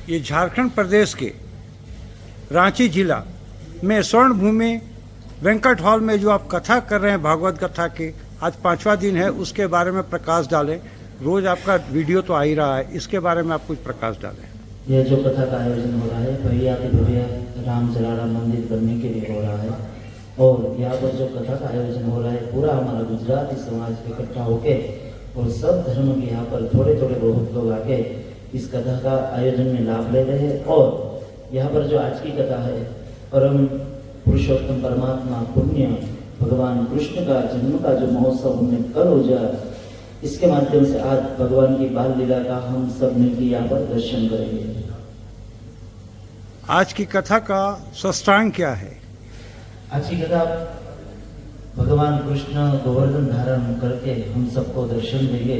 ये झारखंड प्रदेश के रांची जिला में स्वर्ण भूमि वेंकट हॉल में जो आप कथा कर रहे हैं भागवत कथा की, आज 5वां दिन है, उसके बारे में प्रकाश डालें। रोज आपका वीडियो तो आ ही रहा है, इसके बारे में आप कुछ प्रकाश डालें। यह जो कथा का आयोजन हो रहा है भव्य राम जलाराम मंदिर बनने के लिए हो रहा है और यहाँ पर जो कथा का आयोजन हो रहा है पूरा हमारा गुजराती समाज इकट्ठा होके और सब धर्म के यहाँ पर थोड़े थोड़े बहुत लोग आके इस कथा का आयोजन में लाभ ले रहे हैं। और यहाँ पर जो आज की कथा है परम पुरुषोत्तम परमात्मा पुण्य भगवान कृष्ण का जन्म का जो महोत्सव हमने कल हो जाए, इसके माध्यम से आज भगवान की बाल लीला का हम सब मिलकर यहाँ पर दर्शन करेंगे। आज की कथा का सष्टांग क्या है? आज की कथा भगवान कृष्ण गोवर्धन धारण करके हम सबको दर्शन देंगे।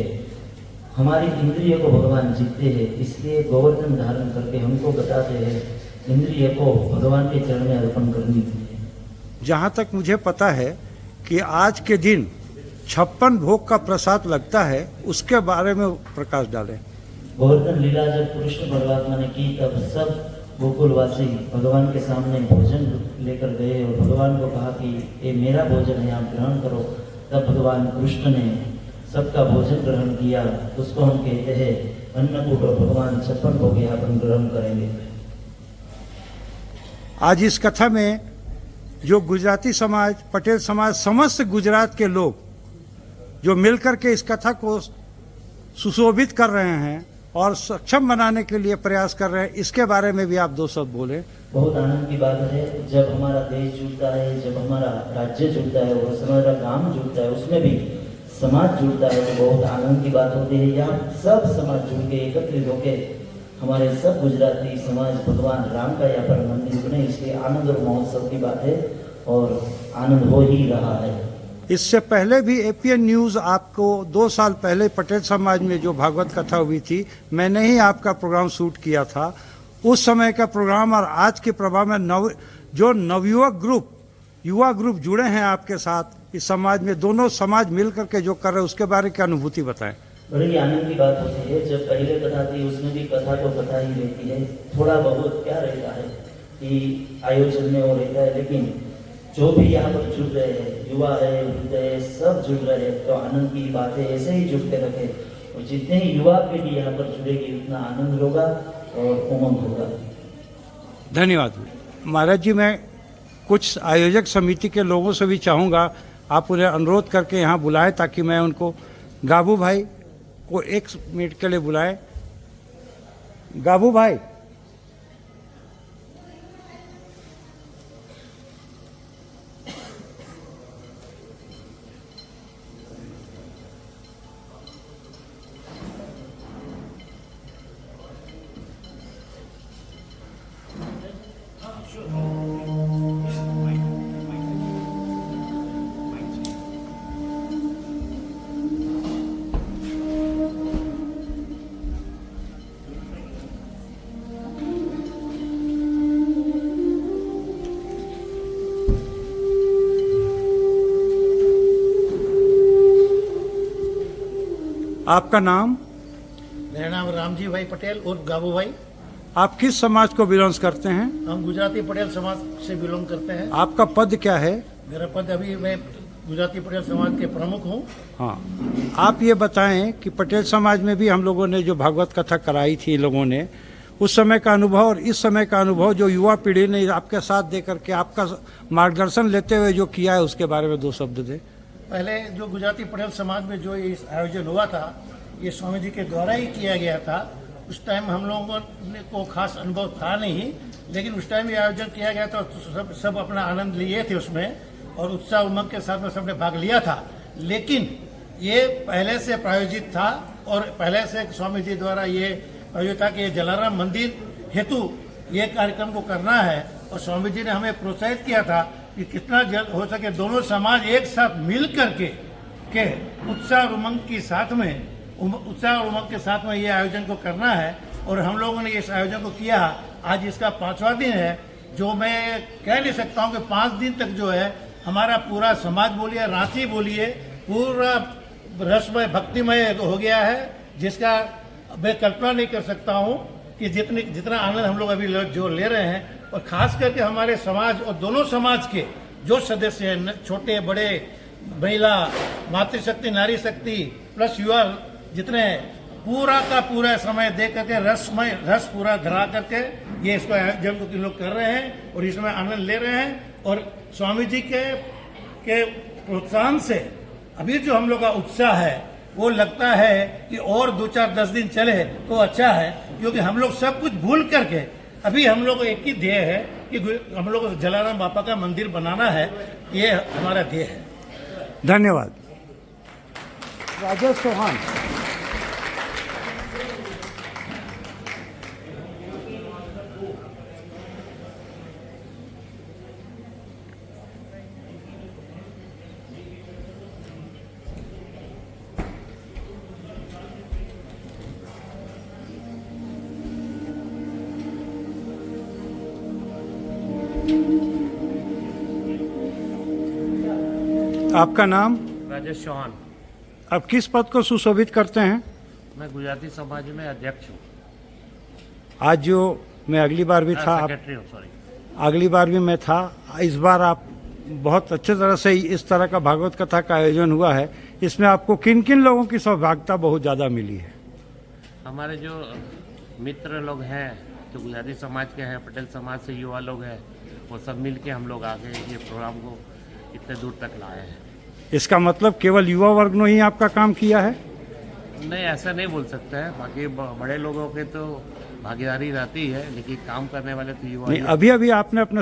हमारी इंद्रिय को भगवान जीतते हैं, इसलिए गोवर्धन धारण करके हमको बताते हैं इंद्रिय को भगवान के चरण में अर्पण करनी चाहिए। जहाँ तक मुझे पता है कि आज के दिन 56 भोग का प्रसाद लगता है, उसके बारे में प्रकाश डालें। गोवर्धन लीला जब कृष्ण परमात्मा ने की तब सब गोकुलवासी भगवान के सामने भोजन लेकर गए और भगवान को कहा कि ये मेरा भोजन है, आप ग्रहण करो। तब भगवान कृष्ण ने सबका भोजन ग्रहण किया, उसको हम कहते हैं अन्नकूट और भगवान 56 भोग यहाँ पर ग्रहण करेंगे। आज इस कथा में जो गुजराती समाज, पटेल समाज, समस्त गुजरात के लोग जो मिलकर के इस कथा को सुशोभित कर रहे हैं और सक्षम बनाने के लिए प्रयास कर रहे हैं, इसके बारे में भी आप दो शब्द बोले। बहुत आनंद की बात है जब हमारा देश जुड़ता है, जब हमारा राज्य जुड़ता है और हमारा गांव जुड़ता है, उसमें भी समाज जुड़ता है तो बहुत आनंद की बात होती है। यहाँ सब समाज जुड़ के एकत्रित होकर हमारे सब गुजराती समाज भगवान राम का यहाँ पर मंदिर बने, इसलिए आनंद और महोत्सव की बात है और आनंद हो ही रहा है। इससे पहले भी एपीएन न्यूज़ आपको 2 साल पहले पटेल समाज में जो भागवत कथा हुई थी, मैंने ही आपका प्रोग्राम शूट किया था। उस समय का प्रोग्राम और आज के प्रभाव में जो नवयुवक ग्रुप, युवा ग्रुप जुड़े हैं आपके साथ इस समाज में, दोनों समाज मिल करके जो कर रहे हैं, उसके बारे की अनुभूति बताएं। बड़ी आनंद की बात होती है। जब पहले कथा थी उसमें भी कथा तो कथा ही रहती है, थोड़ा बहुत क्या रहता है कि आयोजन में वो रहता है, लेकिन जो भी यहाँ पर जुड़ रहे हैं, युवा है, वृद्ध है, सब जुड़ रहे हैं, तो आनंद की बात है। ऐसे ही जुड़ते रखे और जितने ही युवा पीढ़ी यहाँ पर जुड़ेगी उतना आनंद होगा और उमंग होगा। धन्यवाद महाराज जी। मैं कुछ आयोजक समिति के लोगों से भी चाहूँगा आप उन्हें अनुरोध करके यहाँ बुलाएं ताकि मैं उनको, गाबू भाई को 1 मिनट के लिए बुलाएं। गाबू भाई, आपका नाम? मेरा नाम रामजी भाई पटेल और गाबू भाई। आप किस समाज को बिलोंग करते हैं? हम गुजराती पटेल समाज से बिलोंग करते हैं। आपका पद क्या है? मेरा पद अभी मैं गुजराती पटेल समाज के प्रमुख हूँ। हाँ, आप ये बताएं कि पटेल समाज में भी हम लोगों ने जो भागवत कथा कराई थी लोगों ने, उस समय का अनुभव और इस समय का अनुभव जो युवा पीढ़ी ने आपके साथ दे करके आपका मार्गदर्शन लेते हुए जो किया है, उसके बारे में 2 शब्द दें। पहले जो गुजराती पटेल समाज में जो इस आयोजन हुआ था, ये स्वामी जी के द्वारा ही किया गया था। उस टाइम हम लोगों को खास अनुभव था नहीं, लेकिन उस टाइम ये आयोजन किया गया था तो सब अपना आनंद लिए थे उसमें और उत्साह उमंग के साथ में सबने भाग लिया था। लेकिन ये पहले से प्रायोजित था और पहले से स्वामी जी द्वारा ये प्रायोजित था कि ये जलाराम मंदिर हेतु ये कार्यक्रम को करना है और स्वामी जी ने हमें प्रोत्साहित किया था कि कितना जल्द हो सके दोनों समाज एक साथ मिल करके के उत्साह और उमंग के साथ में ये आयोजन को करना है। और हम लोगों ने इस आयोजन को किया। आज इसका 5वां दिन है, जो मैं कह नहीं सकता हूँ कि 5 दिन तक जो है हमारा पूरा समाज बोलिए, रांची बोलिए, पूरा रसमय भक्तिमय हो गया है, जिसका मैं कल्पना नहीं कर सकता हूँ। कि जितना आनंद हम लोग अभी जो ले रहे हैं, और खास करके हमारे समाज और दोनों समाज के जो सदस्य हैं, छोटे बड़े, महिला, मातृशक्ति, नारी शक्ति प्लस युवा, जितने पूरा का पूरा समय दे करके रस पूरा धरा करके ये इसको आयोजन को लोग कर रहे हैं और इसमें आनंद ले रहे हैं। और स्वामी जी के प्रोत्साहन से अभी जो हम लोग का उत्साह है वो लगता है कि और 2-4-10 दिन चले तो अच्छा है, क्योंकि हम लोग सब कुछ भूल करके अभी हम लोग को एक ही ध्येय है कि हम लोग को जलाराम बापा का मंदिर बनाना है, ये हमारा ध्येय है। धन्यवाद। राजेश चौहान। आपका नाम? राजेश चौहान। आप किस पद को सुशोभित करते हैं? मैं गुजराती समाज में अध्यक्ष हूँ। आज जो मैं अगली बार भी था, आप सेक्रेटरी हूँ, सॉरी। अगली बार भी मैं था, इस बार आप बहुत अच्छे तरह से इस तरह का भागवत कथा का आयोजन हुआ है। इसमें आपको किन किन लोगों की सौभाग्यता बहुत ज़्यादा मिली है? हमारे जो मित्र लोग हैं जो गुजराती समाज के हैं, पटेल समाज से युवा लोग हैं, वो सब मिल के हम लोग आगे ये प्रोग्राम को इतने दूर तक लाए हैं। इसका मतलब केवल युवा वर्ग ने ही आपका काम किया है? नहीं, ऐसा नहीं बोल सकते हैं। बाकी बड़े लोगों के तो भागीदारी रहती है, लेकिन काम करने वाले तो युवा नहीं, ही हैं। अभी आपने अपने